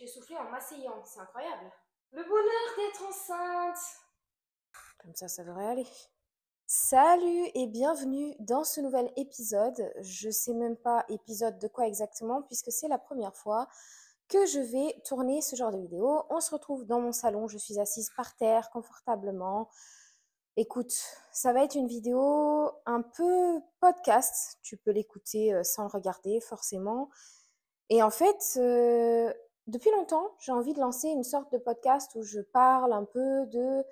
J'ai soufflé en m'asseyant, c'est incroyable. Le bonheur d'être enceinte. Comme ça devrait aller. Salut et bienvenue dans ce nouvel épisode. Je sais même pas épisode de quoi exactement puisque c'est la première fois que je vais tourner ce genre de vidéo. On se retrouve dans mon salon, je suis assise par terre confortablement. Écoute, ça va être une vidéo un peu podcast. Tu peux l'écouter sans le regarder forcément. Et en fait, depuis longtemps, j'ai envie de lancer une sorte de podcast où je parle un peu de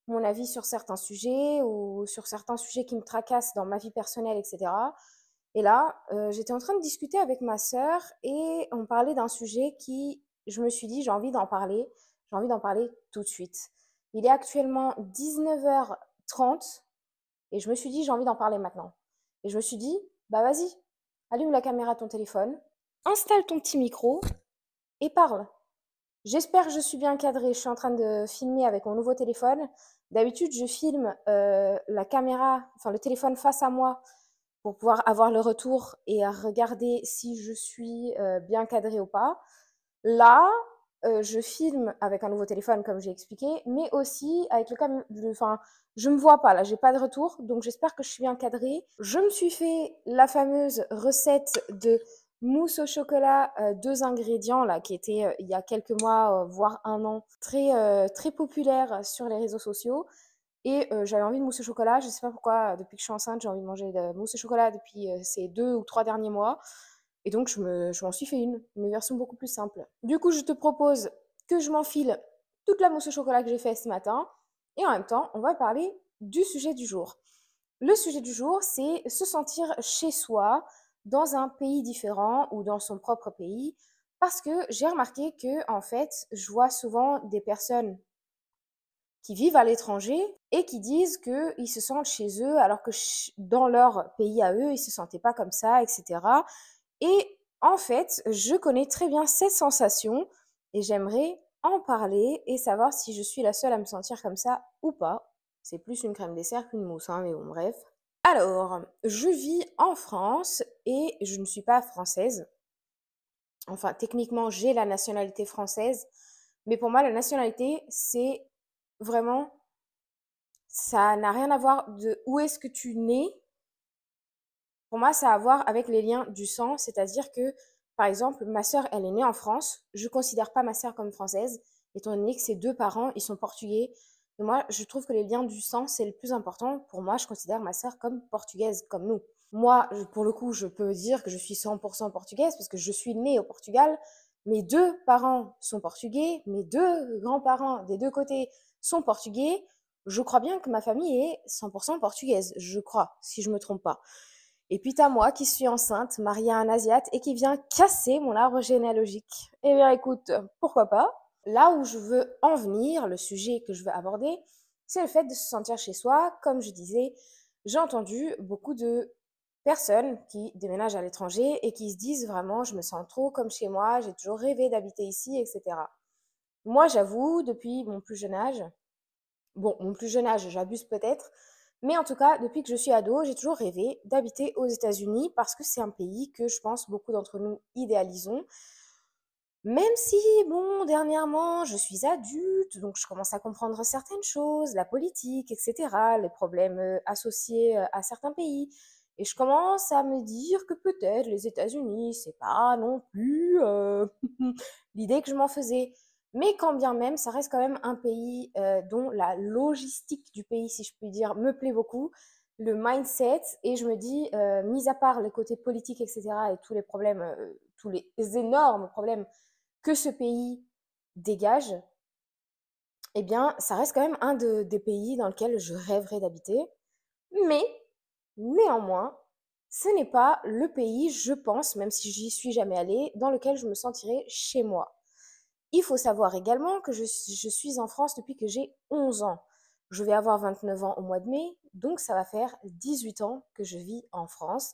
mon avis sur certains sujets ou sur certains sujets qui me tracassent dans ma vie personnelle, etc. Et là, j'étais en train de discuter avec ma sœur et on parlait d'un sujet qui, je me suis dit, j'ai envie d'en parler tout de suite. Il est actuellement 19h30 et je me suis dit, j'ai envie d'en parler maintenant. Et je me suis dit, bah vas-y, allume la caméra de ton téléphone, installe ton petit micro et parle. J'espère que je suis bien cadrée. Je suis en train de filmer avec mon nouveau téléphone. D'habitude, je filme la caméra, enfin le téléphone face à moi pour pouvoir avoir le retour et regarder si je suis bien cadrée ou pas. Là, je filme avec un nouveau téléphone, comme j'ai expliqué, mais aussi avec enfin, je me vois pas là, j'ai pas de retour, donc j'espère que je suis bien cadrée. Je me suis fait la fameuse recette de mousse au chocolat, 2 ingrédients là, qui était il y a quelques mois, voire un an, très populaire sur les réseaux sociaux. Et j'avais envie de mousse au chocolat. Je sais pas pourquoi, depuis que je suis enceinte, j'ai envie de manger de mousse au chocolat depuis ces 2 ou 3 derniers mois. Et donc, je m'en suis fait une version beaucoup plus simple. Du coup, je te propose que je m'enfile toute la mousse au chocolat que j'ai fait ce matin. Et en même temps, on va parler du sujet du jour. Le sujet du jour, c'est se sentir chez soi, dans un pays différent ou dans son propre pays. Parce que j'ai remarqué que, en fait, je vois souvent des personnes qui vivent à l'étranger et qui disent qu'ils se sentent chez eux alors que dans leur pays à eux, ils ne se sentaient pas comme ça, etc. Et en fait, je connais très bien cette sensation et j'aimerais en parler et savoir si je suis la seule à me sentir comme ça ou pas. C'est plus une crème dessert qu'une mousse, hein, mais bon, bref. Alors, je vis en France et je ne suis pas française. Enfin, techniquement, j'ai la nationalité française, mais pour moi, la nationalité, c'est vraiment, ça n'a rien à voir de où est-ce que tu nais. Pour moi, ça a à voir avec les liens du sang, c'est-à-dire que, par exemple, ma sœur, elle est née en France. Je considère pas ma sœur comme française, étant donné que ses 2 parents, ils sont portugais. Et moi, je trouve que les liens du sang, c'est le plus important. Pour moi, je considère ma sœur comme portugaise, comme nous. Moi, pour le coup, je peux dire que je suis 100% portugaise parce que je suis née au Portugal. Mes 2 parents sont portugais, mes 2 grands-parents des 2 côtés sont portugais. Je crois bien que ma famille est 100% portugaise, je crois, si je me trompe pas. Et puis t'as moi qui suis enceinte, mariée à un Asiate et qui vient casser mon arbre généalogique. Eh bien écoute, pourquoi pas? Là où je veux en venir, le sujet que je veux aborder, c'est le fait de se sentir chez soi. Comme je disais, j'ai entendu beaucoup de personnes qui déménagent à l'étranger et qui se disent vraiment, je me sens trop comme chez moi, j'ai toujours rêvé d'habiter ici, etc. Moi, j'avoue, depuis mon plus jeune âge, bon, mon plus jeune âge, j'abuse peut-être, mais en tout cas, depuis que je suis ado, j'ai toujours rêvé d'habiter aux États-Unis parce que c'est un pays que je pense beaucoup d'entre nous idéalisons. Même si, bon, dernièrement, je suis adulte, donc je commence à comprendre certaines choses, la politique, etc., les problèmes associés à certains pays. Et je commence à me dire que peut-être les États-Unis, c'est pas non plus l'idée que je m'en faisais. Mais quand bien même, ça reste quand même un pays dont la logistique du pays, si je puis dire, me plaît beaucoup, le mindset, et je me dis, mis à part le côté politique, etc., et tous les problèmes, tous les énormes problèmes que ce pays dégage, eh bien, ça reste quand même des pays dans lequel je rêverais d'habiter. Mais, néanmoins, ce n'est pas le pays, je pense, même si j'y suis jamais allée, dans lequel je me sentirais chez moi. Il faut savoir également que je suis en France depuis que j'ai 11 ans. Je vais avoir 29 ans au mois de mai, donc ça va faire 18 ans que je vis en France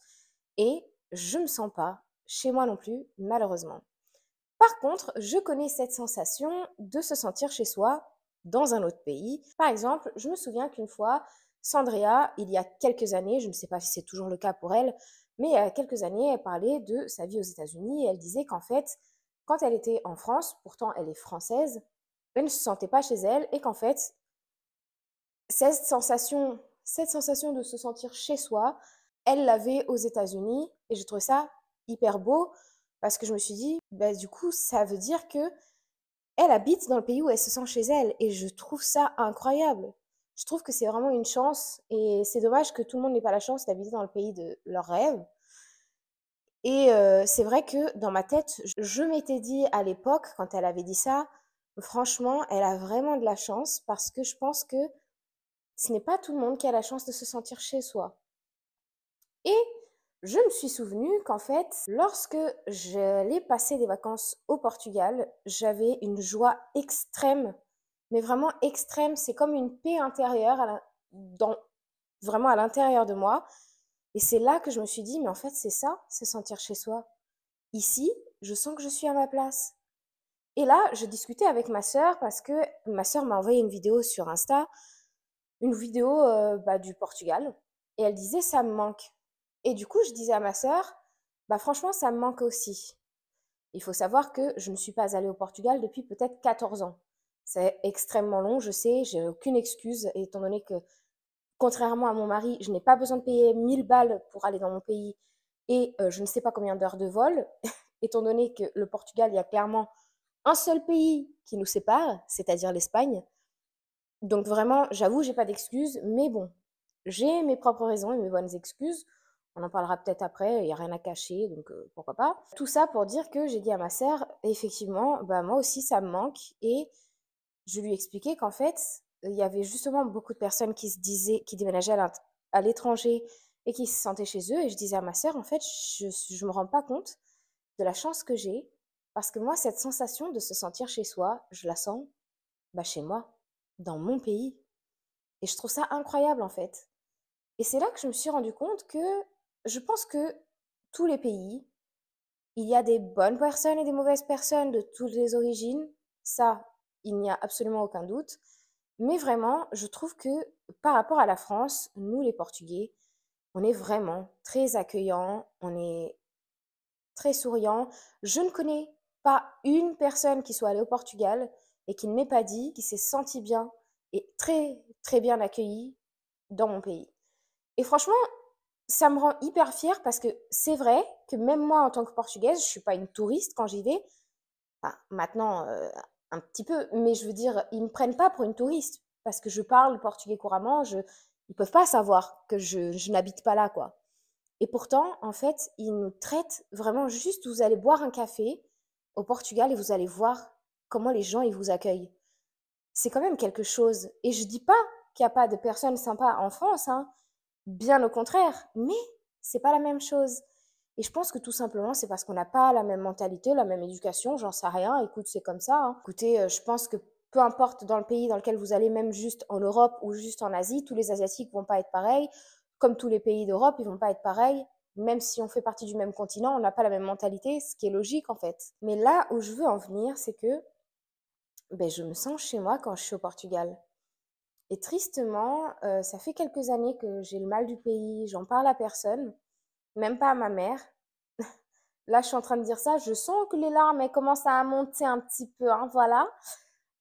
et je ne me sens pas chez moi non plus, malheureusement. Par contre, je connais cette sensation de se sentir chez soi dans un autre pays. Par exemple, je me souviens qu'une fois, Sandrea, il y a quelques années, je ne sais pas si c'est toujours le cas pour elle, mais il y a quelques années, elle parlait de sa vie aux États-Unis et elle disait qu'en fait, quand elle était en France, pourtant elle est française, elle ne se sentait pas chez elle et qu'en fait, cette sensation de se sentir chez soi, elle l'avait aux États-Unis et j'ai trouvé ça hyper beau parce que je me suis dit, bah, du coup, ça veut dire que elle habite dans le pays où elle se sent chez elle et je trouve ça incroyable. Je trouve que c'est vraiment une chance et c'est dommage que tout le monde n'ait pas la chance d'habiter dans le pays de leurs rêves. Et c'est vrai que dans ma tête, je m'étais dit à l'époque, quand elle avait dit ça, franchement, elle a vraiment de la chance parce que je pense que ce n'est pas tout le monde qui a la chance de se sentir chez soi. Et je me suis souvenu qu'en fait, lorsque j'allais passer des vacances au Portugal, j'avais une joie extrême, mais vraiment extrême. C'est comme une paix intérieure vraiment à l'intérieur de moi. Et c'est là que je me suis dit, mais en fait, c'est ça, se sentir chez soi. Ici, je sens que je suis à ma place. Et là, je discutais avec ma sœur parce que ma sœur m'a envoyé une vidéo sur Insta, une vidéo du Portugal. Et elle disait, ça me manque. Et du coup, je disais à ma sœur, bah franchement, ça me manque aussi. Il faut savoir que je ne suis pas allée au Portugal depuis peut-être 14 ans. C'est extrêmement long, je sais, j'ai aucune excuse, étant donné que, contrairement à mon mari, je n'ai pas besoin de payer 1000 balles pour aller dans mon pays et je ne sais pas combien d'heures de vol, étant donné que le Portugal, il y a clairement un seul pays qui nous sépare, c'est-à-dire l'Espagne. Donc vraiment, j'avoue, j'ai pas d'excuses, mais bon, j'ai mes propres raisons et mes bonnes excuses. On en parlera peut-être après, il n'y a rien à cacher, donc pourquoi pas. Tout ça pour dire que j'ai dit à ma sœur, effectivement, bah moi aussi ça me manque et je lui ai expliqué qu'en fait, il y avait justement beaucoup de personnes qui se disaient, qui déménageaient à l'étranger et qui se sentaient chez eux. Et je disais à ma sœur, en fait, je me rends pas compte de la chance que j'ai parce que moi, cette sensation de se sentir chez soi, je la sens chez moi, dans mon pays. Et je trouve ça incroyable en fait. Et c'est là que je me suis rendu compte que je pense que tous les pays, il y a des bonnes personnes et des mauvaises personnes de toutes les origines. Ça, il n'y a absolument aucun doute. Mais vraiment, je trouve que par rapport à la France, nous les Portugais, on est vraiment très accueillants, on est très souriants. Je ne connais pas une personne qui soit allée au Portugal et qui ne m'ait pas dit qu'il s'est senti bien et très très bien accueilli dans mon pays. Et franchement, ça me rend hyper fière parce que c'est vrai que même moi, en tant que Portugaise, je ne suis pas une touriste quand j'y vais. Enfin, maintenant, un petit peu, mais je veux dire, ils ne me prennent pas pour une touriste parce que je parle portugais couramment. Ils ne peuvent pas savoir que je n'habite pas là, quoi. Et pourtant, en fait, ils nous traitent vraiment juste, vous allez boire un café au Portugal et vous allez voir comment les gens ils vous accueillent. C'est quand même quelque chose. Et je dis pas qu'il n'y a pas de personnes sympas en France, hein. Bien au contraire, mais c'est pas la même chose. Et je pense que tout simplement, c'est parce qu'on n'a pas la même mentalité, la même éducation, j'en sais rien. Écoute, c'est comme ça, hein. Écoutez, je pense que peu importe dans le pays dans lequel vous allez, même juste en Europe ou juste en Asie, tous les Asiatiques vont pas être pareils. Comme tous les pays d'Europe, ils vont pas être pareils. Même si on fait partie du même continent, on n'a pas la même mentalité, ce qui est logique en fait. Mais là où je veux en venir, c'est que je me sens chez moi quand je suis au Portugal. Et tristement, ça fait quelques années que j'ai le mal du pays, j'en parle à personne, même pas à ma mère. Là, je suis en train de dire ça, je sens que les larmes, elles commencent à monter un petit peu, hein, voilà.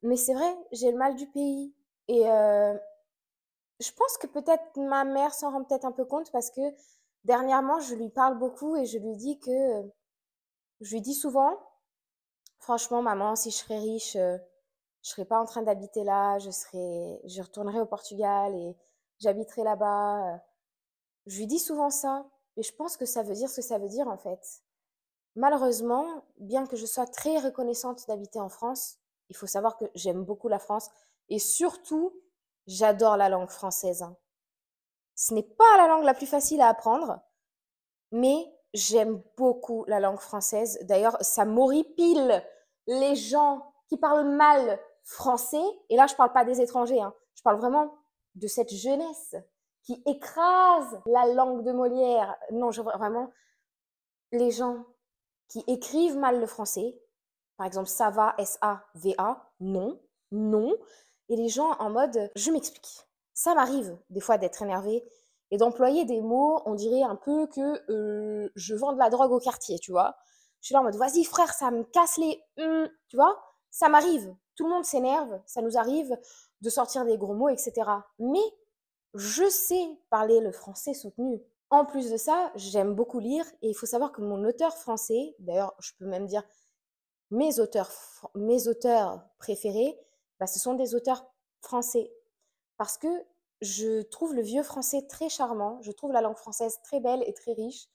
Mais c'est vrai, j'ai le mal du pays. Et je pense que peut-être ma mère s'en rend peut-être un peu compte parce que dernièrement, je lui parle beaucoup et je lui dis souvent, franchement, maman, si je serais riche, je serais pas en train d'habiter là, je retournerais au Portugal et j'habiterais là-bas. Je lui dis souvent ça, et je pense que ça veut dire ce que ça veut dire en fait. Malheureusement, bien que je sois très reconnaissante d'habiter en France, il faut savoir que j'aime beaucoup la France et surtout, j'adore la langue française, hein. Ce n'est pas la langue la plus facile à apprendre, mais j'aime beaucoup la langue française. D'ailleurs, ça m'horripile les gens qui parlent mal français. Et là, je ne parle pas des étrangers, hein. Je parle vraiment de cette jeunesse qui écrase la langue de Molière. Non, vraiment, les gens qui écrivent mal le français, par exemple, ça va, S-A-V-A, non, non. Et les gens en mode, je m'explique. Ça m'arrive des fois d'être énervée et d'employer des mots, on dirait un peu que je vends de la drogue au quartier, tu vois. Je suis là en mode, vas-y frère, ça me casse les... tu vois, ça m'arrive. Tout le monde s'énerve, ça nous arrive de sortir des gros mots, etc. Mais je sais parler le français soutenu. En plus de ça, j'aime beaucoup lire et il faut savoir que mon auteur français, d'ailleurs, je peux même dire mes auteurs préférés, bah, ce sont des auteurs français. Parce que je trouve le vieux français très charmant, je trouve la langue française très belle et très riche.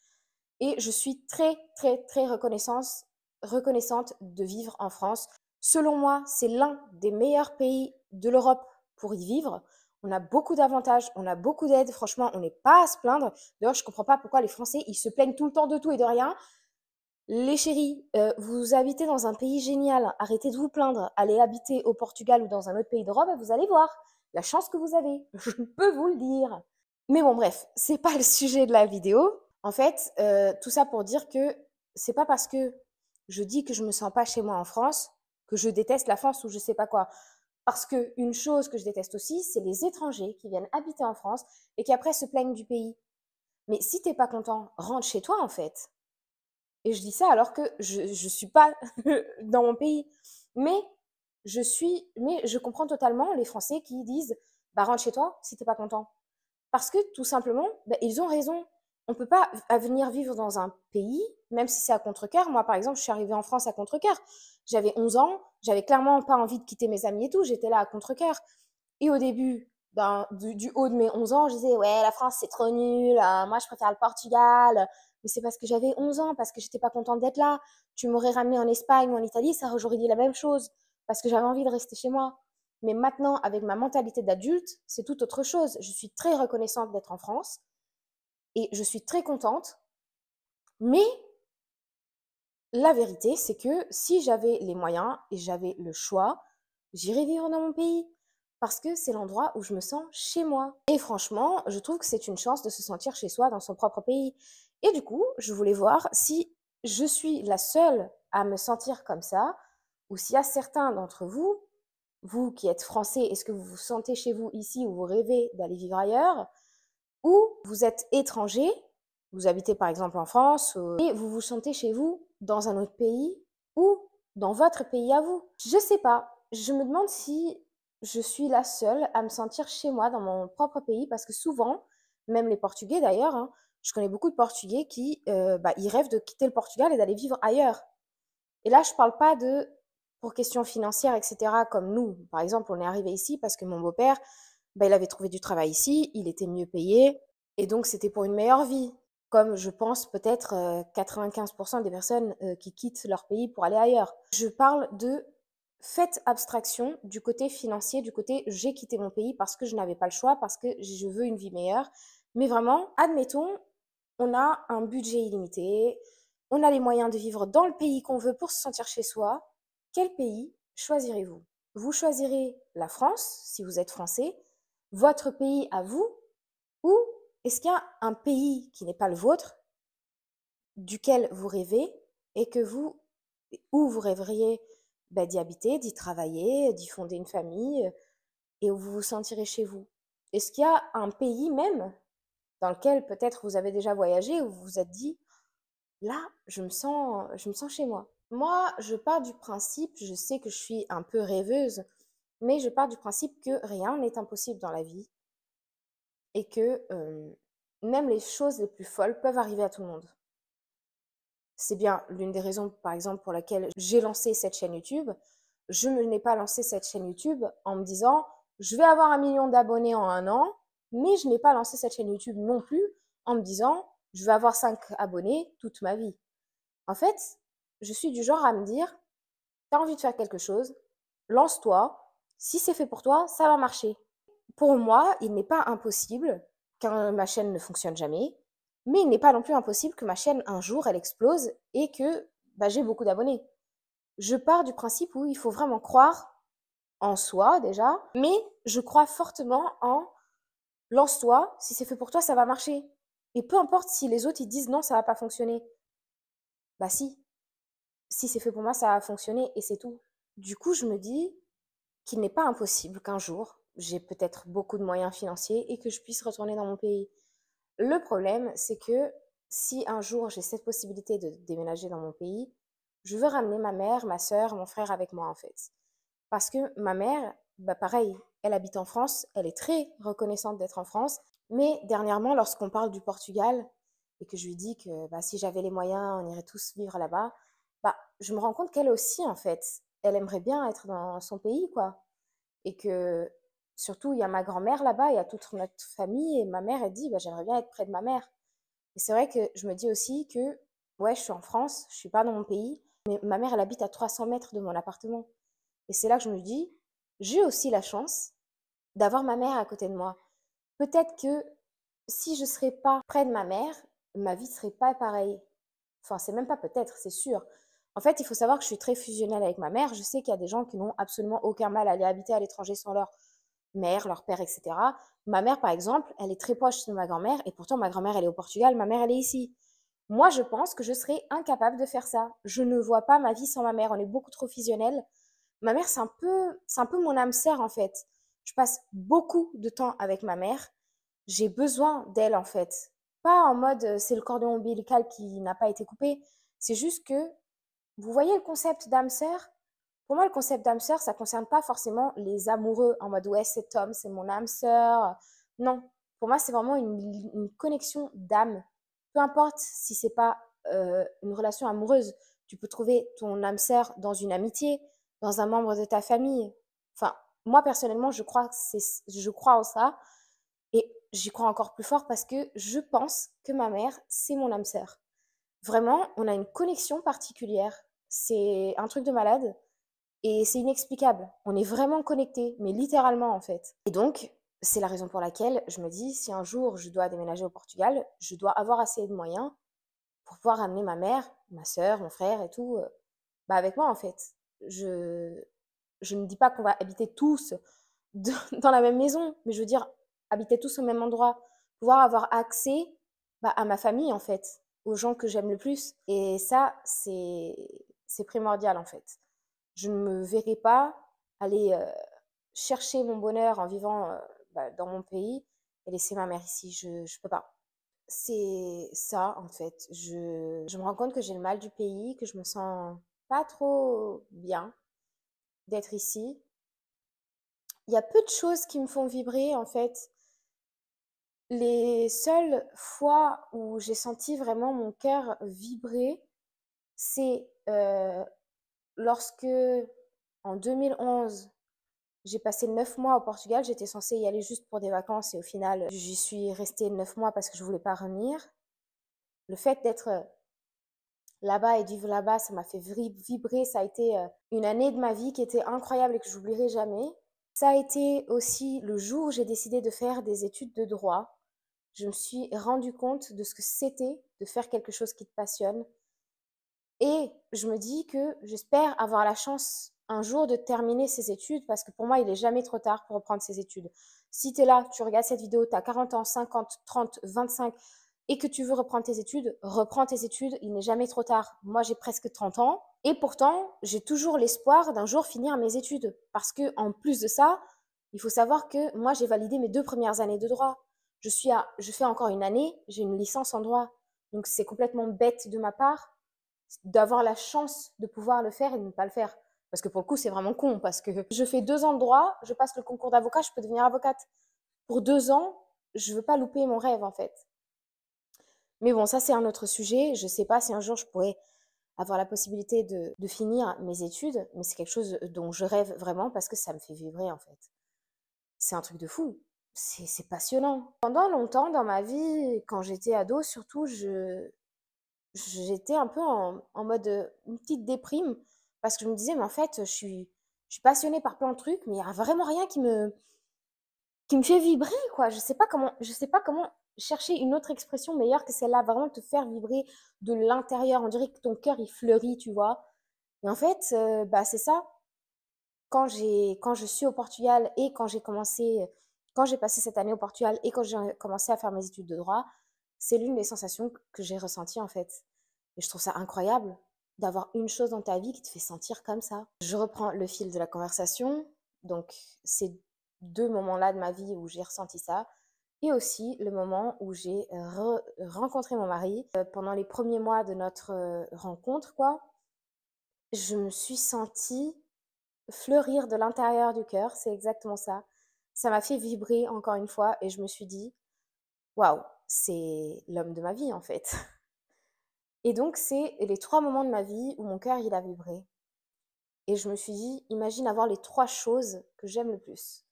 Et je suis très, très, très reconnaissante de vivre en France. Selon moi, c'est l'un des meilleurs pays de l'Europe pour y vivre. On a beaucoup d'avantages, on a beaucoup d'aides. Franchement, on n'est pas à se plaindre. D'ailleurs, je ne comprends pas pourquoi les Français, ils se plaignent tout le temps de tout et de rien. Les chéris, vous habitez dans un pays génial. Arrêtez de vous plaindre. Allez habiter au Portugal ou dans un autre pays d'Europe et vous allez voir la chance que vous avez. Je peux vous le dire. Mais bon, bref, c'est pas le sujet de la vidéo. En fait, tout ça pour dire que c'est pas parce que je dis que je me sens pas chez moi en France que je déteste la France ou je sais pas quoi. Parce que une chose que je déteste aussi, c'est les étrangers qui viennent habiter en France et qui après se plaignent du pays. Mais si t'es pas content, rentre chez toi en fait. Et je dis ça alors que je suis pas dans mon pays. Mais mais je comprends totalement les Français qui disent, bah rentre chez toi si t'es pas content. Parce que tout simplement, bah, ils ont raison. On ne peut pas venir vivre dans un pays, même si c'est à contre-cœur. Moi, par exemple, je suis arrivée en France à contre-cœur. J'avais 11 ans, j'avais clairement pas envie de quitter mes amis et tout, j'étais là à contre-cœur. Et au début, du haut de mes 11 ans, je disais, ouais, la France, c'est trop nul, moi, je préfère le Portugal. Mais c'est parce que j'avais 11 ans, parce que j'étais pas contente d'être là. Tu m'aurais ramené en Espagne ou en Italie, ça j'aurais dit la même chose, parce que j'avais envie de rester chez moi. Mais maintenant, avec ma mentalité d'adulte, c'est tout autre chose. Je suis très reconnaissante d'être en France et je suis très contente. Mais la vérité, c'est que si j'avais les moyens et j'avais le choix, j'irais vivre dans mon pays parce que c'est l'endroit où je me sens chez moi. Et franchement, je trouve que c'est une chance de se sentir chez soi dans son propre pays. Et du coup, je voulais voir si je suis la seule à me sentir comme ça ou s'il y a certains d'entre vous, vous qui êtes français, est-ce que vous vous sentez chez vous ici ou vous rêvez d'aller vivre ailleurs? Ou vous êtes étranger, vous habitez par exemple en France, et vous vous sentez chez vous dans un autre pays ou dans votre pays à vous. Je sais pas, je me demande si je suis la seule à me sentir chez moi dans mon propre pays parce que souvent, même les Portugais d'ailleurs, hein, je connais beaucoup de Portugais qui ils rêvent de quitter le Portugal et d'aller vivre ailleurs. Et là, je parle pas de pour questions financières, etc., comme nous. Par exemple, on est arrivé ici parce que mon beau-père, il avait trouvé du travail ici, il était mieux payé, et donc c'était pour une meilleure vie. Comme je pense peut-être 95% des personnes qui quittent leur pays pour aller ailleurs. Je parle de faites abstraction du côté financier, du côté j'ai quitté mon pays parce que je n'avais pas le choix, parce que je veux une vie meilleure. Mais vraiment, admettons, on a un budget illimité, on a les moyens de vivre dans le pays qu'on veut pour se sentir chez soi. Quel pays choisirez-vous? Vous choisirez la France, si vous êtes français, votre pays à vous, ou est-ce qu'il y a un pays qui n'est pas le vôtre, duquel vous rêvez et où vous rêveriez d'y habiter, d'y travailler, d'y fonder une famille et où vous vous sentirez chez vous? Est-ce qu'il y a un pays même dans lequel peut-être vous avez déjà voyagé, où vous vous êtes dit, là, je me sens chez moi? Moi, je pars du principe, je sais que je suis un peu rêveuse, mais je pars du principe que rien n'est impossible dans la vie et que même les choses les plus folles peuvent arriver à tout le monde. C'est bien l'une des raisons, par exemple, pour laquelle j'ai lancé cette chaîne YouTube. Je ne n'ai pas lancé cette chaîne YouTube en me disant je vais avoir 1 million d'abonnés en 1 an, mais je n'ai pas lancé cette chaîne YouTube non plus en me disant je vais avoir 5 abonnés toute ma vie. En fait, je suis du genre à me dire tu as envie de faire quelque chose, lance-toi. Si c'est fait pour toi, ça va marcher. Pour moi, il n'est pas impossible que ma chaîne ne fonctionne jamais, mais il n'est pas non plus impossible que ma chaîne, un jour, elle explose et que j'ai beaucoup d'abonnés. Je pars du principe où il faut vraiment croire en soi déjà, mais je crois fortement en lance-toi, si c'est fait pour toi, ça va marcher. Et peu importe si les autres ils disent non, ça va pas fonctionner. Bah si c'est fait pour moi, ça va fonctionner et c'est tout. Du coup, je me dis qu'il n'est pas impossible qu'un jour, j'ai peut-être beaucoup de moyens financiers et que je puisse retourner dans mon pays. Le problème, c'est que si un jour j'ai cette possibilité de déménager dans mon pays, je veux ramener ma mère, ma sœur, mon frère avec moi en fait. Parce que ma mère, bah pareil, elle habite en France, elle est très reconnaissante d'être en France. Mais dernièrement, lorsqu'on parle du Portugal et que je lui dis que bah, si j'avais les moyens, on irait tous vivre là-bas, bah, je me rends compte qu'elle aussi, en fait, elle aimerait bien être dans son pays, quoi. Et que surtout, il y a ma grand-mère là-bas, il y a toute notre famille, et ma mère, elle dit, bah, j'aimerais bien être près de ma mère. Et c'est vrai que je me dis aussi que, ouais, je suis en France, je suis pas dans mon pays, mais ma mère, elle habite à 300 mètres de mon appartement. Et c'est là que je me dis, j'ai aussi la chance d'avoir ma mère à côté de moi. Peut-être que si je serais pas près de ma vie serait pas pareille. Enfin, c'est même pas peut-être, c'est sûr. En fait, il faut savoir que je suis très fusionnelle avec ma mère. Je sais qu'il y a des gens qui n'ont absolument aucun mal à aller habiter à l'étranger sans leur mère, leur père, etc. Ma mère, par exemple, elle est très proche de ma grand-mère et pourtant ma grand-mère, elle est au Portugal, ma mère, elle est ici. Moi, je pense que je serais incapable de faire ça. Je ne vois pas ma vie sans ma mère. On est beaucoup trop fusionnels. Ma mère, c'est un peu mon âme sœur en fait. Je passe beaucoup de temps avec ma mère. J'ai besoin d'elle en fait. Pas en mode c'est le cordon ombilical qui n'a pas été coupé. C'est juste que vous voyez le concept d'âme sœur. Pour moi, le concept d'âme sœur, ça concerne pas forcément les amoureux en mode ouais, c'est Tom, c'est mon âme sœur. Non, pour moi, c'est vraiment une connexion d'âme. Peu importe si c'est pas une relation amoureuse, tu peux trouver ton âme sœur dans une amitié, dans un membre de ta famille. Enfin, moi personnellement, je crois en ça et j'y crois encore plus fort parce que je pense que ma mère, c'est mon âme sœur. Vraiment, on a une connexion particulière. C'est un truc de malade. Et c'est inexplicable. On est vraiment connectés, mais littéralement en fait. Et donc, c'est la raison pour laquelle je me dis, si un jour je dois déménager au Portugal, je dois avoir assez de moyens pour pouvoir amener ma mère, ma sœur, mon frère et tout, bah avec moi en fait. Je, je ne dis pas qu'on va habiter tous dans la même maison, mais je veux dire habiter tous au même endroit, pouvoir avoir accès bah, à ma famille en fait, aux gens que j'aime le plus. Et ça, c'est primordial en fait. Je ne me verrai pas aller chercher mon bonheur en vivant bah, dans mon pays et laisser ma mère ici. Je peux pas. C'est ça, en fait. Je me rends compte que j'ai le mal du pays, que je me sens pas trop bien d'être ici. Il y a peu de choses qui me font vibrer, en fait. Les seules fois où j'ai senti vraiment mon cœur vibrer, c'est lorsque, en 2011, j'ai passé 9 mois au Portugal. J'étais censée y aller juste pour des vacances et au final, j'y suis restée 9 mois parce que je voulais pas revenir. Le fait d'être là-bas et de vivre là-bas, ça m'a fait vibrer. Ça a été une année de ma vie qui était incroyable et que j'oublierai jamais. Ça a été aussi le jour où j'ai décidé de faire des études de droit. Je me suis rendu compte de ce que c'était de faire quelque chose qui te passionne. Et je me dis que j'espère avoir la chance un jour de terminer ces études parce que pour moi, il n'est jamais trop tard pour reprendre ces études. Si tu es là, tu regardes cette vidéo, tu as 40 ans, 50, 30, 25 et que tu veux reprendre tes études, reprends tes études, il n'est jamais trop tard. Moi, j'ai presque 30 ans et pourtant, j'ai toujours l'espoir d'un jour finir mes études parce que en plus de ça, il faut savoir que moi, j'ai validé mes 2 premières années de droit. Je fais encore une année, j'ai une licence en droit. Donc, c'est complètement bête de ma part d'avoir la chance de pouvoir le faire et de ne pas le faire. Parce que pour le coup, c'est vraiment con. Parce que je fais 2 ans de droit, je passe le concours d'avocat, je peux devenir avocate. Pour 2 ans, je veux pas louper mon rêve, en fait. Mais bon, ça, c'est un autre sujet. Je sais pas si un jour je pourrais avoir la possibilité de finir mes études, mais c'est quelque chose dont je rêve vraiment parce que ça me fait vibrer, en fait. C'est un truc de fou. C'est passionnant. Pendant longtemps dans ma vie, quand j'étais ado, surtout, j'étais un peu en mode une petite déprime parce que je me disais, mais en fait, je suis passionnée par plein de trucs, mais il n'y a vraiment rien qui me fait vibrer, quoi. Je sais pas comment chercher une autre expression meilleure que celle-là, vraiment te faire vibrer de l'intérieur. On dirait que ton cœur, il fleurit, tu vois. Et en fait, bah, c'est ça. Quand je suis au Portugal et quand j'ai passé cette année au Portugal et quand j'ai commencé à faire mes études de droit, c'est l'une des sensations que j'ai ressenties en fait. Et je trouve ça incroyable d'avoir une chose dans ta vie qui te fait sentir comme ça. Je reprends le fil de la conversation. Donc, ces 2 moments-là de ma vie où j'ai ressenti ça. Et aussi le moment où j'ai rencontré mon mari pendant les premiers mois de notre rencontre, quoi. je me suis sentie fleurir de l'intérieur du cœur, c'est exactement ça. Ça m'a fait vibrer encore une fois et je me suis dit: «Waouh, c'est l'homme de ma vie, en fait». Et donc c'est les 3 moments de ma vie où mon cœur, il a vibré et je me suis dit: «Imagine avoir les 3 choses que j'aime le plus».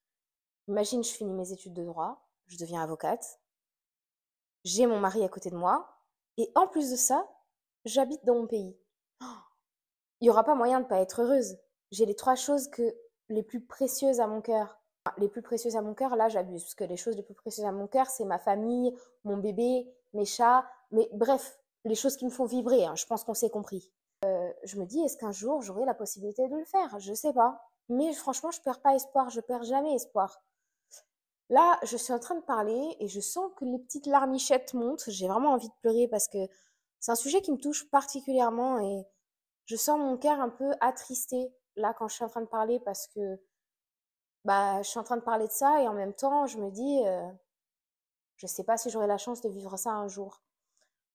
Imagine, je finis mes études de droit, je deviens avocate, j'ai mon mari à côté de moi et en plus de ça, j'habite dans mon pays. Il y aura pas moyen de pas être heureuse. J'ai les 3 choses les plus précieuses à mon cœur. Enfin, les plus précieuses à mon cœur, là, j'abuse, parce que les choses les plus précieuses à mon cœur, c'est ma famille, mon bébé, mes chats, mais bref, les choses qui me font vibrer, hein, je pense qu'on s'est compris. Je me dis: «Est-ce qu'un jour j'aurai la possibilité de le faire?» Je sais pas, mais franchement, je perds pas espoir, je perds jamais espoir. Là, je suis en train de parler et je sens que les petites larmichettes montent. J'ai vraiment envie de pleurer parce que c'est un sujet qui me touche particulièrement et je sens mon cœur un peu attristé là quand je suis en train de parler parce que bah, je suis en train de parler de ça et en même temps, je me dis, je sais pas si j'aurai la chance de vivre ça un jour.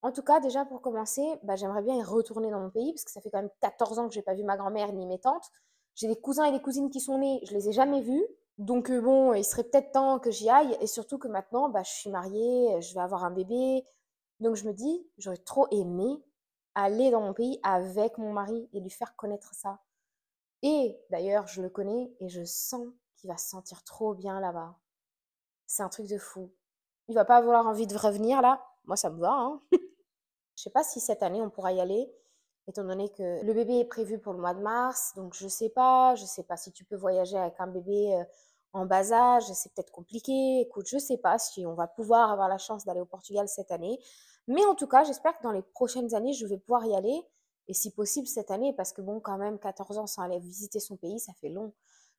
En tout cas, déjà pour commencer, bah, j'aimerais bien y retourner dans mon pays parce que ça fait quand même 14 ans que j'ai pas vu ma grand-mère ni mes tantes. J'ai des cousins et des cousines qui sont nés, je les ai jamais vus. Donc bon, il serait peut-être temps que j'y aille et surtout que maintenant, bah, je suis mariée, je vais avoir un bébé. Donc je me dis, j'aurais trop aimé aller dans mon pays avec mon mari et lui faire connaître ça. Et d'ailleurs, je le connais et je sens qu'il va se sentir trop bien là-bas. C'est un truc de fou. Il va pas avoir envie de revenir là. Moi, ça me va, hein. Je sais pas si cette année on pourra y aller, étant donné que le bébé est prévu pour le mois de mars. Donc je sais pas si tu peux voyager avec un bébé en bas âge, c'est peut-être compliqué. Écoute, je sais pas si on va pouvoir avoir la chance d'aller au Portugal cette année. Mais en tout cas, j'espère que dans les prochaines années, je vais pouvoir y aller. Et si possible cette année, parce que bon, quand même, 14 ans sans aller visiter son pays, ça fait long.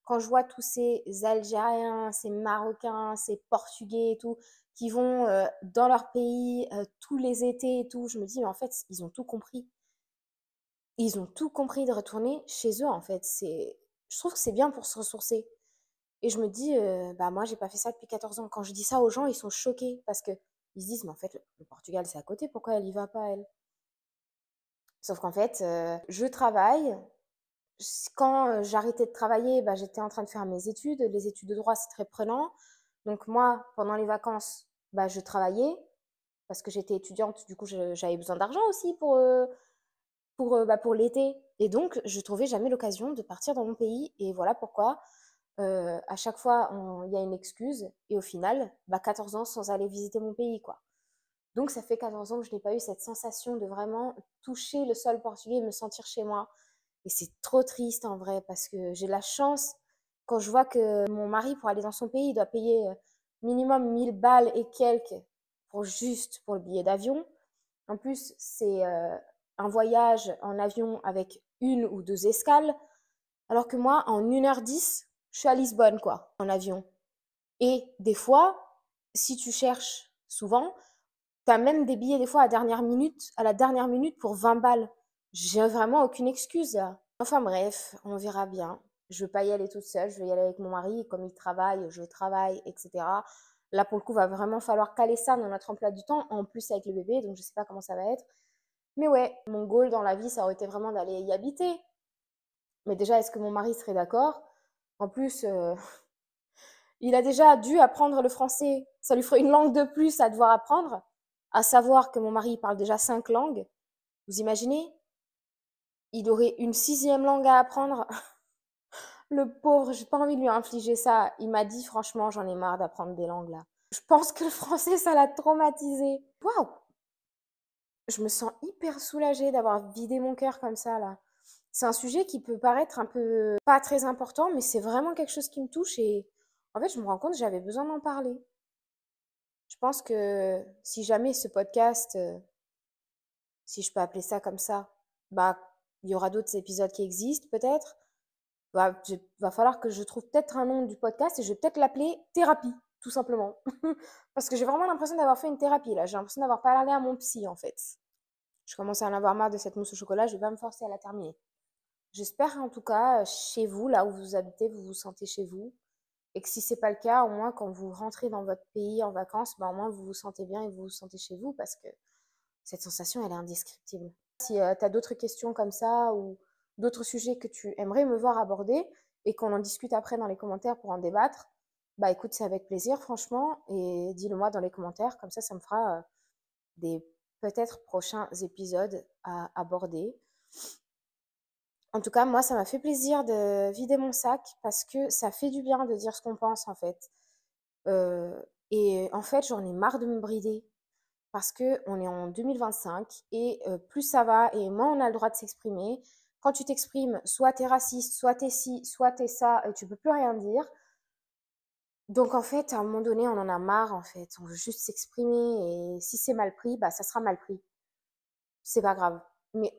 Quand je vois tous ces Algériens, ces Marocains, ces Portugais et tout, qui vont dans leur pays tous les étés et tout, je me dis, mais en fait, ils ont tout compris. Ils ont tout compris de retourner chez eux, en fait. Je trouve que c'est bien pour se ressourcer. Et je me dis, bah moi, j'ai pas fait ça depuis 14 ans. Quand je dis ça aux gens, ils sont choqués parce que ils se disent, mais en fait, le Portugal, c'est à côté, pourquoi elle y va pas, elle? Sauf qu'en fait, je travaille. Quand j'arrêtais de travailler, bah, j'étais en train de faire mes études. Les études de droit, c'est très prenant. Donc moi, pendant les vacances, bah, je travaillais parce que j'étais étudiante. Du coup, j'avais besoin d'argent aussi bah, pour l'été. Et donc, je trouvais jamais l'occasion de partir dans mon pays. Et voilà pourquoi, à chaque fois, il y a une excuse. Et au final, bah, 14 ans sans aller visiter mon pays, quoi. Donc, ça fait 14 ans que je n'ai pas eu cette sensation de vraiment toucher le sol portugais et me sentir chez moi. Et c'est trop triste en vrai parce que j'ai la chance, quand je vois que mon mari, pour aller dans son pays, il doit payer minimum 1000 balles et quelques juste pour le billet d'avion. En plus, c'est un voyage en avion avec une ou deux escales, alors que moi, en 1h10, je suis à Lisbonne, quoi, en avion. Et des fois, si tu cherches souvent, t'as même des billets des fois à la dernière minute pour 20 balles. J'ai vraiment aucune excuse là. Enfin bref, on verra bien. Je veux pas y aller toute seule, je vais y aller avec mon mari. Comme il travaille, je travaille, etc. Là, pour le coup, va vraiment falloir caler ça dans notre emploi du temps, en plus avec le bébé, donc je sais pas comment ça va être. Mais ouais, mon goal dans la vie, ça aurait été vraiment d'aller y habiter. Mais déjà, est-ce que mon mari serait d'accord? En plus, il a déjà dû apprendre le français. Ça lui ferait une langue de plus à devoir apprendre. À savoir que mon mari parle déjà 5 langues. Vous imaginez? Il aurait une sixième langue à apprendre. Le pauvre, j'ai pas envie de lui infliger ça. Il m'a dit, franchement, j'en ai marre d'apprendre des langues là. Je pense que le français, ça l'a traumatisé. Waouh! Je me sens hyper soulagée d'avoir vidé mon cœur comme ça là. C'est un sujet qui peut paraître un peu pas très important, mais c'est vraiment quelque chose qui me touche et en fait, je me rends compte que j'avais besoin d'en parler. Je pense que si jamais ce podcast, si je peux appeler ça comme ça, bah, il y aura d'autres épisodes qui existent peut-être. Va falloir que je trouve peut-être un nom du podcast et je vais peut-être l'appeler thérapie, tout simplement. Parce que j'ai vraiment l'impression d'avoir fait une thérapie là. J'ai l'impression d'avoir parlé à mon psy en fait. Je commence à en avoir marre de cette mousse au chocolat, je vais pas me forcer à la terminer. J'espère en tout cas, chez vous, là où vous habitez, vous vous sentez chez vous. Et que si c'est pas le cas, au moins quand vous rentrez dans votre pays en vacances, bah, au moins vous vous sentez bien et vous vous sentez chez vous parce que cette sensation, elle est indescriptible. Si tu as d'autres questions comme ça ou d'autres sujets que tu aimerais me voir aborder et qu'on en discute après dans les commentaires pour en débattre, bah écoute, c'est avec plaisir, franchement, et dis-le moi dans les commentaires, comme ça me fera des peut-être prochains épisodes à aborder. En tout cas, moi, ça m'a fait plaisir de vider mon sac parce que ça fait du bien de dire ce qu'on pense, en fait. Et en fait, j'en ai marre de me brider parce qu'on est en 2025 et plus ça va et moins on a le droit de s'exprimer. Quand tu t'exprimes, soit t'es raciste, soit t'es ci, soit t'es ça, et tu peux plus rien dire. Donc en fait, à un moment donné, on en a marre, en fait. On veut juste s'exprimer et si c'est mal pris, bah ça sera mal pris. C'est pas grave. Mais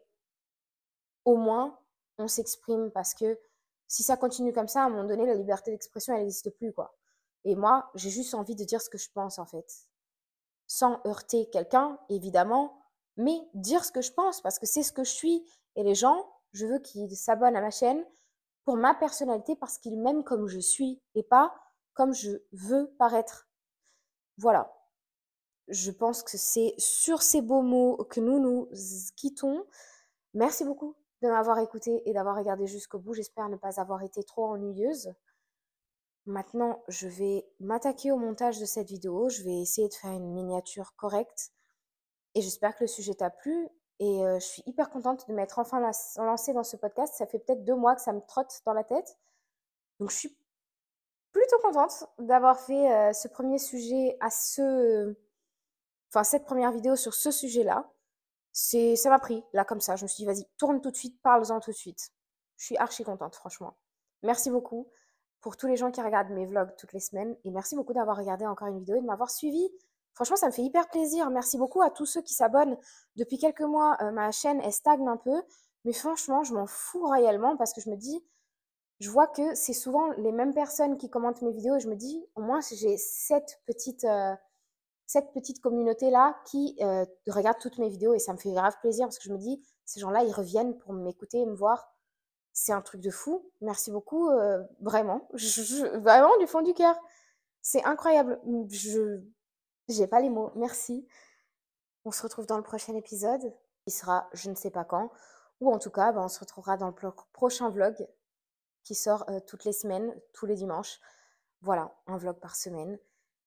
au moins, on s'exprime parce que si ça continue comme ça, à un moment donné, la liberté d'expression, elle n'existe plus, quoi. Et moi, j'ai juste envie de dire ce que je pense, en fait. Sans heurter quelqu'un, évidemment, mais dire ce que je pense parce que c'est ce que je suis. Et les gens, je veux qu'ils s'abonnent à ma chaîne pour ma personnalité parce qu'ils m'aiment comme je suis et pas comme je veux paraître. Voilà. Je pense que c'est sur ces beaux mots que nous nous quittons. Merci beaucoup de m'avoir écouté et d'avoir regardé jusqu'au bout. J'espère ne pas avoir été trop ennuyeuse. Maintenant, je vais m'attaquer au montage de cette vidéo. Je vais essayer de faire une miniature correcte. Et j'espère que le sujet t'a plu. Et je suis hyper contente de m'être enfin lancée dans ce podcast. Ça fait peut-être 2 mois que ça me trotte dans la tête. Donc, je suis plutôt contente d'avoir fait ce premier sujet cette première vidéo sur ce sujet-là. Ça m'a pris, là, comme ça. Je me suis dit, vas-y, tourne tout de suite, parle-en tout de suite. Je suis archi contente, franchement. Merci beaucoup pour tous les gens qui regardent mes vlogs toutes les semaines. Et merci beaucoup d'avoir regardé encore une vidéo et de m'avoir suivi. Franchement, ça me fait hyper plaisir. Merci beaucoup à tous ceux qui s'abonnent. Depuis quelques mois, ma chaîne, elle stagne un peu. Mais franchement, je m'en fous royalement parce que je me dis, je vois que c'est souvent les mêmes personnes qui commentent mes vidéos et je me dis, au moins, j'ai cette petite communauté-là qui regarde toutes mes vidéos et ça me fait grave plaisir parce que je me dis, ces gens-là, ils reviennent pour m'écouter et me voir. C'est un truc de fou. Merci beaucoup, vraiment. Vraiment, du fond du cœur. C'est incroyable. Je n'ai pas les mots. Merci. On se retrouve dans le prochain épisode. Il sera je ne sais pas quand. Ou en tout cas, on se retrouvera dans le prochain vlog qui sort toutes les semaines, tous les dimanches. Voilà, un vlog par semaine.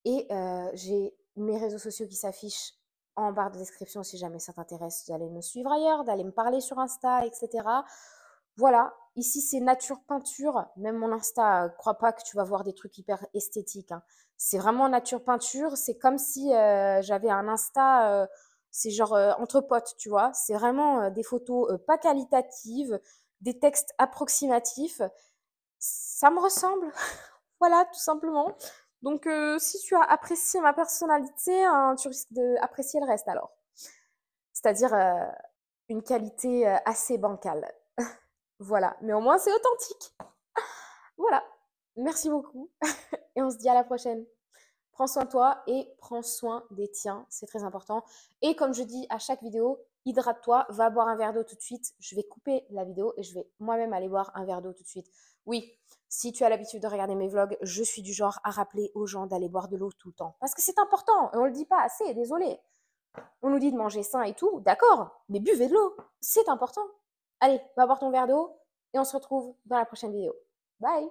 Et j'ai mes réseaux sociaux qui s'affichent en barre de description si jamais ça t'intéresse d'aller me suivre ailleurs, d'aller me parler sur Insta, etc. Voilà, ici c'est nature peinture. Même mon Insta, crois pas que tu vas voir des trucs hyper esthétiques, hein. C'est vraiment nature peinture. C'est comme si j'avais un Insta, c'est genre entre potes, tu vois. C'est vraiment des photos pas qualitatives, des textes approximatifs. Ça me ressemble. Voilà, tout simplement. Donc, si tu as apprécié ma personnalité, hein, tu risques d'apprécier le reste alors. C'est-à-dire une qualité assez bancale. Voilà, mais au moins c'est authentique. Voilà, merci beaucoup et on se dit à la prochaine. Prends soin de toi et prends soin des tiens, c'est très important. Et comme je dis à chaque vidéo, hydrate-toi, va boire un verre d'eau tout de suite. Je vais couper la vidéo et je vais moi-même aller boire un verre d'eau tout de suite. Oui, si tu as l'habitude de regarder mes vlogs, je suis du genre à rappeler aux gens d'aller boire de l'eau tout le temps. Parce que c'est important et on ne le dit pas assez, désolé. On nous dit de manger sain et tout, d'accord, mais buvez de l'eau, c'est important. Allez, va boire ton verre d'eau et on se retrouve dans la prochaine vidéo. Bye!